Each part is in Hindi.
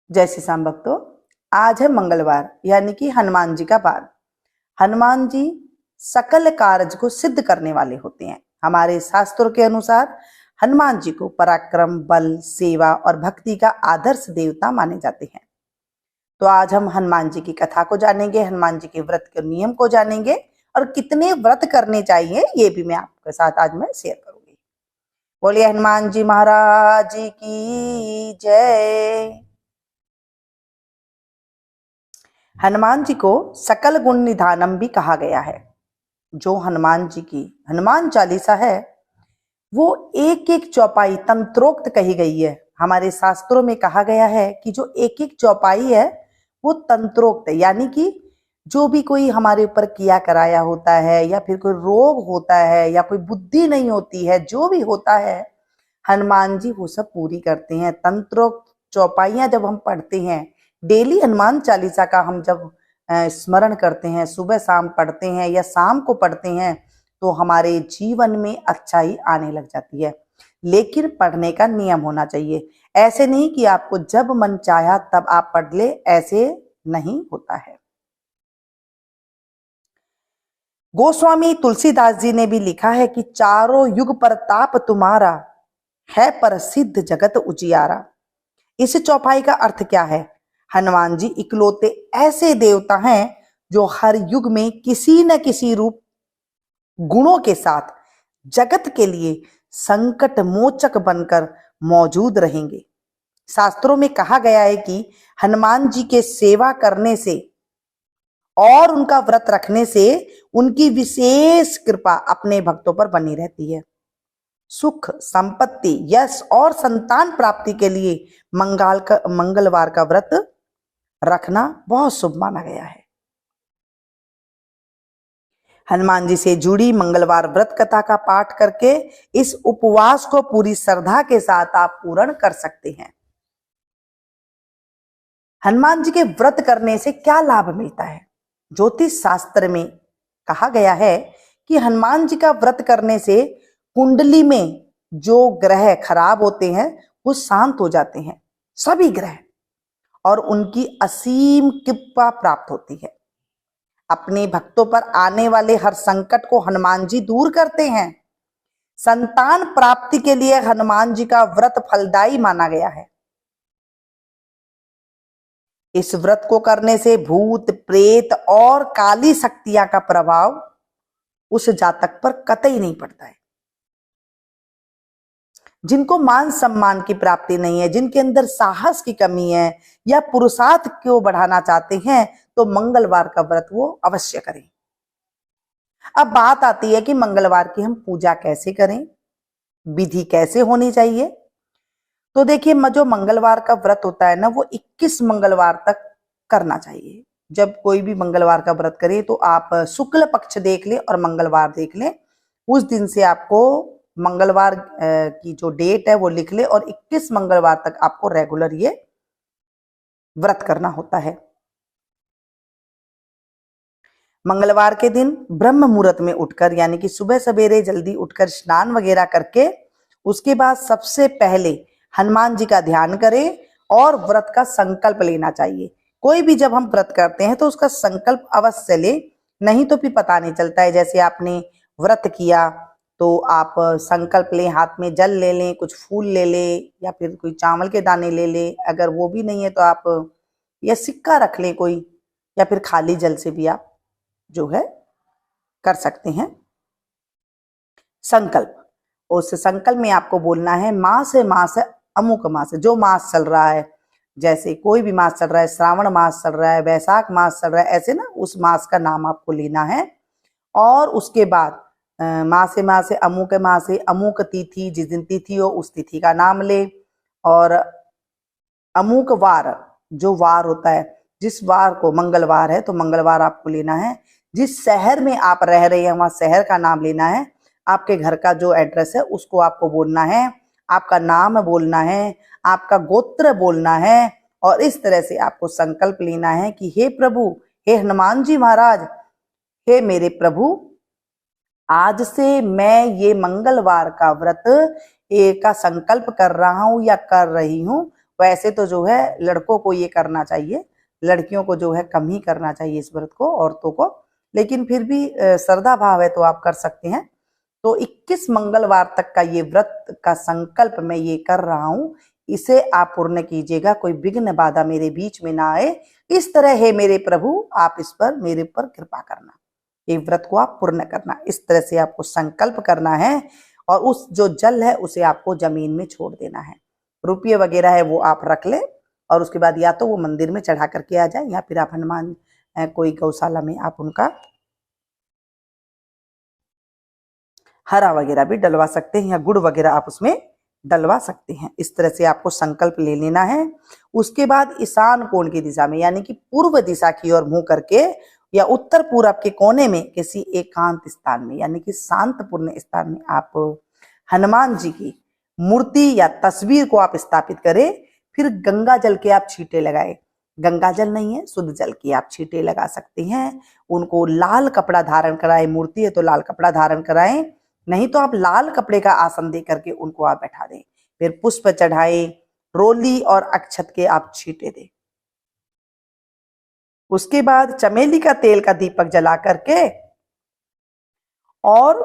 जय श्री श्याम भक्तों, आज है मंगलवार यानी कि हनुमान जी का वार। हनुमान जी सकल कार्य को सिद्ध करने वाले होते हैं। हमारे शास्त्रों के अनुसार हनुमान जी को पराक्रम, बल, सेवा और भक्ति का आदर्श देवता माने जाते हैं। तो आज हम हनुमान जी की कथा को जानेंगे, हनुमान जी के व्रत के नियम को जानेंगे और कितने व्रत करने चाहिए ये भी मैं आपके साथ आज मैं शेयर करूंगी। बोलिए हनुमान जी महाराज की जय। हनुमान जी को सकल गुण निधानम भी कहा गया है। जो हनुमान जी की हनुमान चालीसा है वो एक एक चौपाई तंत्रोक्त कही गई है। हमारे शास्त्रों में कहा गया है कि जो एक एक चौपाई है वो तंत्रोक्त है, यानी कि जो भी कोई हमारे ऊपर किया कराया होता है या फिर कोई रोग होता है या कोई बुद्धि नहीं होती है, जो भी होता है हनुमान जी वो सब पूरी करते हैं। तंत्रोक्त चौपाइयां जब हम पढ़ते हैं, डेली हनुमान चालीसा का हम जब स्मरण करते हैं, सुबह शाम पढ़ते हैं या शाम को पढ़ते हैं, तो हमारे जीवन में अच्छाई आने लग जाती है। लेकिन पढ़ने का नियम होना चाहिए। ऐसे नहीं कि आपको जब मन चाहा तब आप पढ़ ले, ऐसे नहीं होता है। गोस्वामी तुलसीदास जी ने भी लिखा है कि चारों युग प्रताप तुम्हारा है प्रसिद्ध जगत उजियारा। इस चौपाई का अर्थ क्या है? हनुमान जी इकलौते ऐसे देवता हैं जो हर युग में किसी न किसी रूप गुणों के साथ जगत के लिए संकट मोचक बनकर मौजूद रहेंगे। शास्त्रों में कहा गया है कि हनुमान जी के सेवा करने से और उनका व्रत रखने से उनकी विशेष कृपा अपने भक्तों पर बनी रहती है। सुख, संपत्ति, यश और संतान प्राप्ति के लिए मंगलवार का व्रत रखना बहुत शुभ माना गया है। हनुमान जी से जुड़ी मंगलवार व्रत कथा का पाठ करके इस उपवास को पूरी श्रद्धा के साथ आप पूर्ण कर सकते हैं। हनुमान जी के व्रत करने से क्या लाभ मिलता है? ज्योतिष शास्त्र में कहा गया है कि हनुमान जी का व्रत करने से कुंडली में जो ग्रह खराब होते हैं वो शांत हो जाते हैं, सभी ग्रह, और उनकी असीम कृपा प्राप्त होती है। अपने भक्तों पर आने वाले हर संकट को हनुमान जी दूर करते हैं। संतान प्राप्ति के लिए हनुमान जी का व्रत फलदायी माना गया है। इस व्रत को करने से भूत, प्रेत और काली शक्तियां का प्रभाव उस जातक पर कतई नहीं पड़ता है। जिनको मान सम्मान की प्राप्ति नहीं है, जिनके अंदर साहस की कमी है या पुरुषार्थ को बढ़ाना चाहते हैं, तो मंगलवार का व्रत वो अवश्य करें। अब बात आती है कि मंगलवार की हम पूजा कैसे करें, विधि कैसे होनी चाहिए। तो देखिए, जो मंगलवार का व्रत होता है ना, वो 21 मंगलवार तक करना चाहिए। जब कोई भी मंगलवार का व्रत करें तो आप शुक्ल पक्ष देख लें और मंगलवार देख लें। उस दिन से आपको मंगलवार की जो डेट है वो लिख ले और 21 मंगलवार तक आपको रेगुलर ये व्रत करना होता है। मंगलवार के दिन ब्रह्म मुहूर्त में उठकर, यानी कि सुबह सवेरे जल्दी उठकर स्नान वगैरह करके उसके बाद सबसे पहले हनुमान जी का ध्यान करें और व्रत का संकल्प लेना चाहिए। कोई भी जब हम व्रत करते हैं तो उसका संकल्प अवश्य ले, नहीं तो फिर पता नहीं चलता है। जैसे आपने व्रत किया तो आप संकल्प लें, हाथ में जल ले लें, कुछ फूल ले लें या फिर कोई चावल के दाने ले लें। अगर वो भी नहीं है तो आप या सिक्का रख लें कोई, या फिर खाली जल से भी आप जो है कर सकते हैं संकल्प। उस संकल्प में आपको बोलना है मास है, मास है, अमुक मास है, जो मास चल रहा है, जैसे कोई भी मास चल रहा है, श्रावण मास चल रहा है, वैशाख मास चल रहा है, ऐसे ना उस मास का नाम आपको लेना है। और उसके बाद मासे मासे अमुक मासे, अमुक तिथि, जिस दिन तिथि हो उस तिथि का नाम ले। और अमुक वार, जो वार होता है, जिस वार को मंगलवार है तो मंगलवार आपको लेना है। जिस शहर में आप रह रहे हैं वहां शहर का नाम लेना है। आपके घर का जो एड्रेस है उसको आपको बोलना है, आपका नाम बोलना है, आपका गोत्र बोलना है। और इस तरह से आपको संकल्प लेना है कि हे प्रभु, हे हनुमान जी महाराज, हे मेरे प्रभु, आज से मैं ये मंगलवार का व्रत का संकल्प कर रहा हूं या कर रही हूं, तो ऐसे तो जो है लड़कों को ये करना चाहिए, लड़कियों को जो है कम ही करना चाहिए इस व्रत को, औरतों को। लेकिन फिर भी श्रद्धा भाव है तो आप कर सकते हैं। तो 21 मंगलवार तक का ये व्रत का संकल्प मैं ये कर रहा हूं, इसे आप पूर्ण कीजिएगा, कोई विघ्न बाधा मेरे बीच में ना आए। इस तरह है मेरे प्रभु, आप इस पर मेरे पर कृपा करना, ये व्रत को आप पूर्ण करना, इस तरह से आपको संकल्प करना है। और उस जो जल है उसे आपको जमीन में छोड़ देना है। रुपये वगैरह है वो आप रख ले, और उसके बाद या तो वो मंदिर में चढ़ा करके आ जाए, या फिर आप हनुमान कोई गौशाला में आप उनका हरा वगैरह भी डलवा सकते हैं, या गुड़ वगैरह आप उसमें डलवा सकते हैं। इस तरह से आपको संकल्प ले लेना है। उसके बाद ईशान कोण की दिशा में, यानी कि पूर्व दिशा की ओर मुंह करके, या उत्तर पूर्व के कोने में किसी एकांत स्थान में, यानी कि शांतपूर्ण स्थान में आप हनुमान जी की मूर्ति या तस्वीर को आप स्थापित करें। फिर गंगा जल के आप छींटे लगाए, गंगा जल नहीं है शुद्ध जल की आप छींटे लगा सकते हैं। उनको लाल कपड़ा धारण कराए, मूर्ति है तो लाल कपड़ा धारण कराएं, नहीं तो आप लाल कपड़े का आसन दे करके उनको आप बैठा दें। फिर पुष्प चढ़ाए, रोली और अक्षत के आप छींटे दें। उसके बाद चमेली का तेल का दीपक जला करके और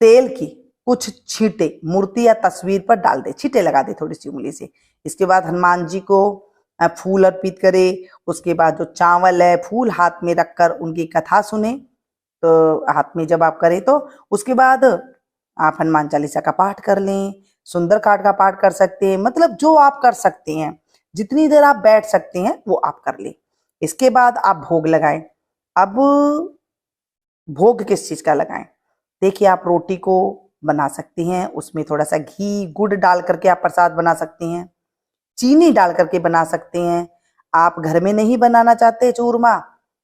तेल की कुछ छींटे मूर्ति या तस्वीर पर डाल दे, छींटे लगा दे थोड़ी सी उंगली से। इसके बाद हनुमान जी को फूल अर्पित करे। उसके बाद जो चावल है, फूल हाथ में रखकर उनकी कथा सुने, तो हाथ में जब आप करें तो उसके बाद आप हनुमान चालीसा का पाठ कर लें, सुंदरकांड का पाठ कर सकते हैं, मतलब जो आप कर सकते हैं, जितनी देर आप बैठ सकते हैं वो आप कर लें। इसके बाद आप भोग लगाएं। अब भोग किस चीज का लगाएं? देखिए, आप रोटी को बना सकते हैं, उसमें थोड़ा सा घी गुड़ डाल करके आप प्रसाद बना सकते हैं, चीनी डाल करके बना सकते हैं। आप घर में नहीं बनाना चाहते चूरमा,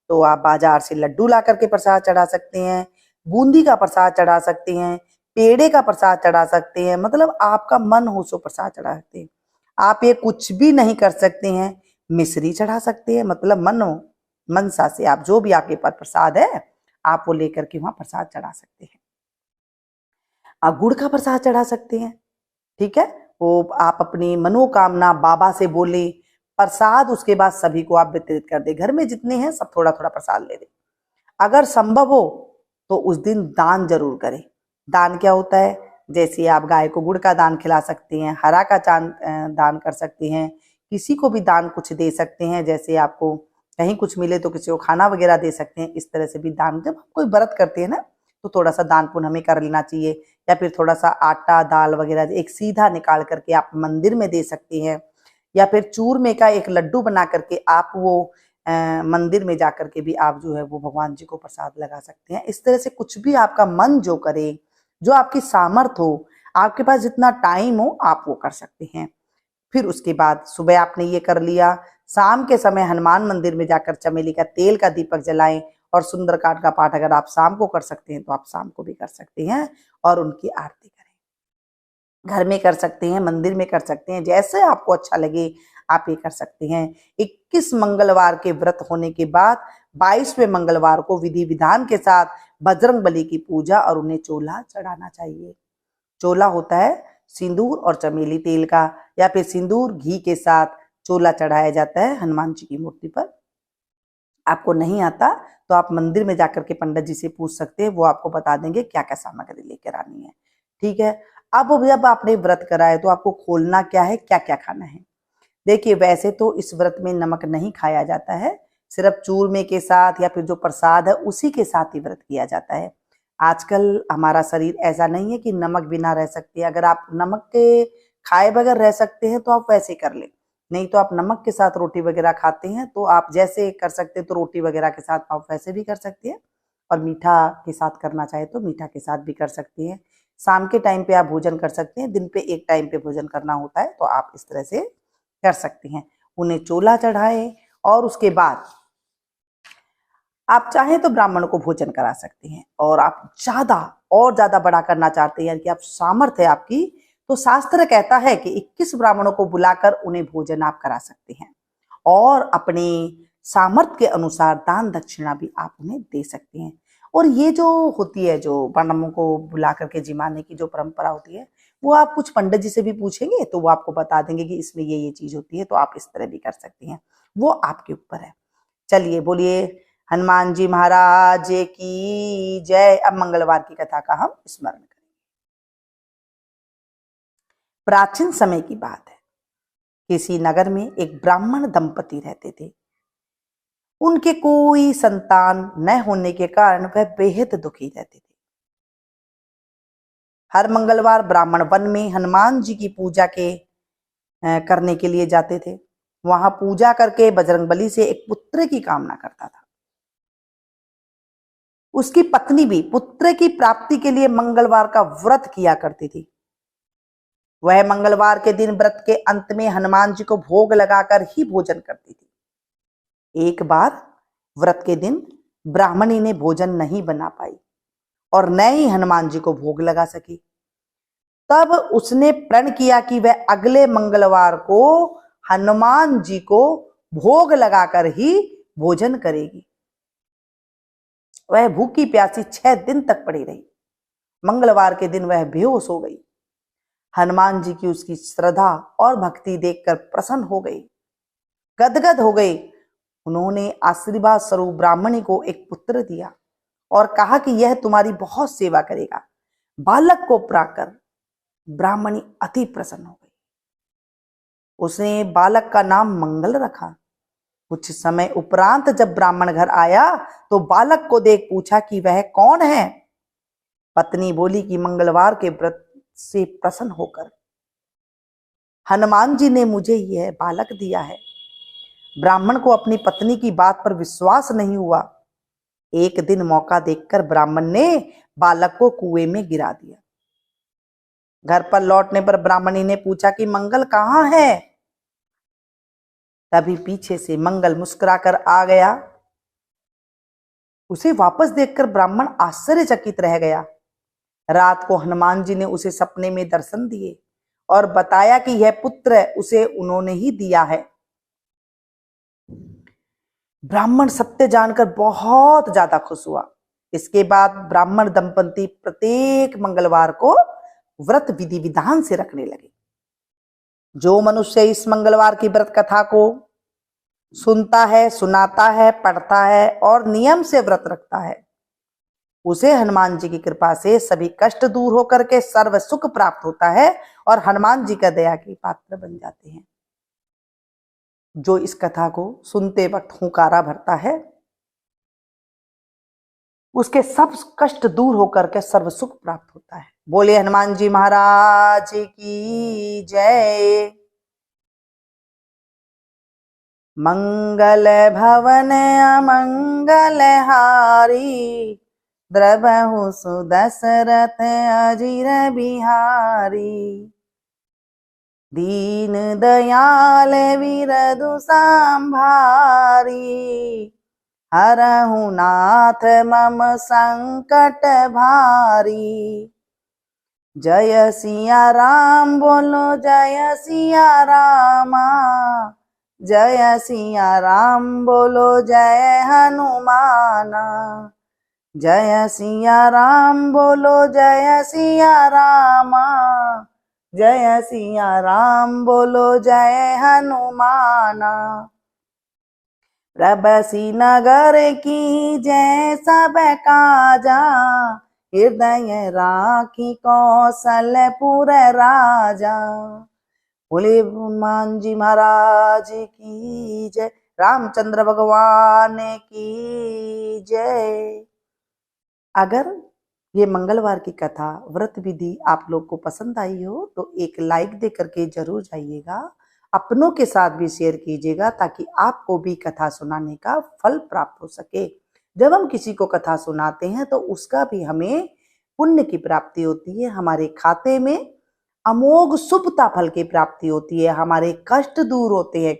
तो आप बाजार से लड्डू ला करके प्रसाद चढ़ा सकते हैं, बूंदी का प्रसाद चढ़ा सकते हैं, पेड़े का प्रसाद चढ़ा सकते हैं, मतलब आपका मन हो सो प्रसाद चढ़ा सकते हैं। आप ये कुछ भी नहीं कर सकते हैं, मिश्री चढ़ा सकते हैं, मतलब मनसा से आप जो भी आपके पास प्रसाद है आप वो लेकर के वहां प्रसाद चढ़ा सकते हैं। आप गुड़ का प्रसाद चढ़ा सकते हैं, ठीक है। वो आप अपनी मनोकामना बाबा से बोले, प्रसाद उसके बाद सभी को आप वितरित कर दे, घर में जितने हैं सब थोड़ा थोड़ा प्रसाद ले दे। अगर संभव हो तो उस दिन दान जरूर करें। दान क्या होता है? जैसे आप गाय को गुड़ का दान खिला सकते हैं, हरा का दान कर सकते हैं, किसी को भी दान कुछ दे सकते हैं, जैसे आपको कहीं कुछ मिले तो किसी को खाना वगैरह दे सकते हैं। इस तरह से भी दान, जब हम कोई व्रत करते हैं ना तो थोड़ा सा दान पुण्य हमें कर लेना चाहिए। या फिर थोड़ा सा आटा दाल वगैरह एक सीधा निकाल करके आप मंदिर में दे सकते हैं, या फिर चूरमे का एक लड्डू बना करके आप वो मंदिर में जा करके भी आप जो है वो भगवान जी को प्रसाद लगा सकते हैं। इस तरह से कुछ भी आपका मन जो करे, जो आपकी सामर्थ हो, आपके पास जितना टाइम हो आप वो कर सकते हैं। फिर उसके बाद सुबह आपने ये कर लिया, शाम के समय हनुमान मंदिर में जाकर चमेली का तेल का दीपक जलाएं, और सुंदरकांड का पाठ अगर आप शाम को कर सकते हैं तो आप शाम को भी कर सकते हैं, और उनकी आरती करें। घर में कर सकते हैं, मंदिर में कर सकते हैं, जैसे आपको अच्छा लगे आप ये कर सकते हैं। 21 मंगलवार के व्रत होने के बाद 22वें मंगलवार को विधि विधान के साथ बजरंग बली की पूजा और उन्हें चोला चढ़ाना चाहिए। चोला होता है सिंदूर और चमेली तेल का, या फिर सिंदूर घी के साथ चोला चढ़ाया जाता है हनुमान जी की मूर्ति पर। आपको नहीं आता तो आप मंदिर में जाकर के पंडित जी से पूछ सकते हैं, वो आपको बता देंगे क्या क्या सामग्री लेकर आनी है, ठीक है। अब जब आपने व्रत करा है तो आपको खोलना क्या है, क्या क्या खाना है। देखिए, वैसे तो इस व्रत में नमक नहीं खाया जाता है, सिर्फ चूरमे के साथ या फिर जो प्रसाद है उसी के साथ ही व्रत किया जाता है। आजकल हमारा शरीर ऐसा नहीं है कि नमक बिना रह सकते। अगर आप नमक के खाए बगैर रह सकते हैं तो आप वैसे कर ले, नहीं तो आप नमक के साथ रोटी वगैरह खाते हैं तो आप जैसे कर सकते हैं तो रोटी वगैरह के साथ आप वैसे भी कर सकते हैं, और मीठा के साथ करना चाहे तो मीठा के साथ भी कर सकते हैं। शाम के टाइम पे आप भोजन कर सकते हैं, दिन पे एक टाइम पे भोजन करना होता है, तो आप इस तरह से कर सकते हैं। उन्हें चोला चढ़ाए, और उसके बाद आप चाहें तो ब्राह्मण को भोजन करा सकते हैं। और आप ज्यादा बड़ा करना चाहते हैं, यानी कि आप सामर्थ्य है आपकी, तो शास्त्र कहता है कि 21 ब्राह्मणों को बुलाकर उन्हें भोजन आप करा सकते हैं, और अपने सामर्थ्य के अनुसार दान दक्षिणा भी आप उन्हें दे सकते हैं। और ये जो होती है, जो ब्राह्मणों को बुला करके जिमाने की जो परंपरा होती है, वो आप कुछ पंडित जी से भी पूछेंगे तो वो आपको बता देंगे कि इसमें ये चीज होती है, तो आप इस तरह भी कर सकती हैं, वो आपके ऊपर है। चलिए बोलिए हनुमान जी महाराज की जय। अब मंगलवार की कथा का हम स्मरण करें। प्राचीन समय की बात है, किसी नगर में एक ब्राह्मण दंपति रहते थे। उनके कोई संतान न होने के कारण वह बेहद दुखी रहते थे। हर मंगलवार ब्राह्मण वन में हनुमान जी की पूजा करने के लिए जाते थे। वहां पूजा करके बजरंगबली से एक पुत्र की कामना करता था। उसकी पत्नी भी पुत्र की प्राप्ति के लिए मंगलवार का व्रत किया करती थी। वह मंगलवार के दिन व्रत के अंत में हनुमान जी को भोग लगाकर ही भोजन करती थी। एक बार व्रत के दिन ब्राह्मणी ने भोजन नहीं बना पाई और न ही हनुमान जी को भोग लगा सकी। तब उसने प्रण किया कि वह अगले मंगलवार को हनुमान जी को भोग लगाकर ही भोजन करेगी। वह भूखी प्यासी 6 दिन तक पड़ी रही। मंगलवार के दिन वह बेहोश हो गई। हनुमान जी की उसकी श्रद्धा और भक्ति देखकर प्रसन्न हो गई, गदगद हो गई। उन्होंने आशीर्वाद स्वरूप ब्राह्मणी को एक पुत्र दिया और कहा कि यह तुम्हारी बहुत सेवा करेगा। बालक को पाकर ब्राह्मणी अति प्रसन्न हो गई। उसने बालक का नाम मंगल रखा। कुछ समय उपरांत जब ब्राह्मण घर आया तो बालक को देख पूछा कि वह कौन है। पत्नी बोली कि मंगलवार के व्रत से प्रसन्न होकर हनुमान जी ने मुझे यह बालक दिया है। ब्राह्मण को अपनी पत्नी की बात पर विश्वास नहीं हुआ। एक दिन मौका देखकर ब्राह्मण ने बालक को कुएं में गिरा दिया। घर पर लौटने पर ब्राह्मणी ने पूछा कि मंगल कहाँ है। तभी पीछे से मंगल मुस्कुराकर आ गया। उसे वापस देखकर ब्राह्मण आश्चर्यचकित रह गया। रात को हनुमान जी ने उसे सपने में दर्शन दिए और बताया कि यह पुत्र उसे उन्होंने ही दिया है। ब्राह्मण सत्य जानकर बहुत ज्यादा खुश हुआ। इसके बाद ब्राह्मण दंपति प्रत्येक मंगलवार को व्रत विधि विधान से रखने लगे। जो मनुष्य इस मंगलवार की व्रत कथा को सुनता है, सुनाता है, पढ़ता है और नियम से व्रत रखता है, उसे हनुमान जी की कृपा से सभी कष्ट दूर होकर के सर्व सुख प्राप्त होता है और हनुमान जी का दया के पात्र बन जाते हैं। जो इस कथा को सुनते वक्त हुंकारा भरता है, उसके सब कष्ट दूर होकर के सर्व सुख प्राप्त होता है। बोले हनुमान जी महाराज की जय। मंगल भवन अमंगल हारी, द्रवहु सुदशरथ अजिर बिहारी। दीन दयाल विरधु संभारी, हरहु नाथ मम संकट भारी। जय सिया राम बोलो जय सिया रामा, जय सिया राम बोलो जय हनुमाना। जय सिया राम बोलो जय सिया रामा, जय सिया राम बोलो जय हनुमाना। प्रभसी नगर की जय सब काजा, हृदय राखी कौशलपुर राजा। बोले हनुमान जी महाराज की जय, रामचंद्र भगवान की जय। अगर ये मंगलवार की कथा व्रत विधि आप लोग को पसंद आई हो तो एक लाइक दे करके जरूर जाइएगा। अपनों के साथ भी शेयर कीजिएगा ताकि आपको भी कथा सुनाने का फल प्राप्त हो सके। जब हम किसी को कथा सुनाते हैं तो उसका भी हमें पुण्य की प्राप्ति होती है, हमारे खाते में अमोघ शुभता फल की प्राप्ति होती है, हमारे कष्ट दूर होते हैं।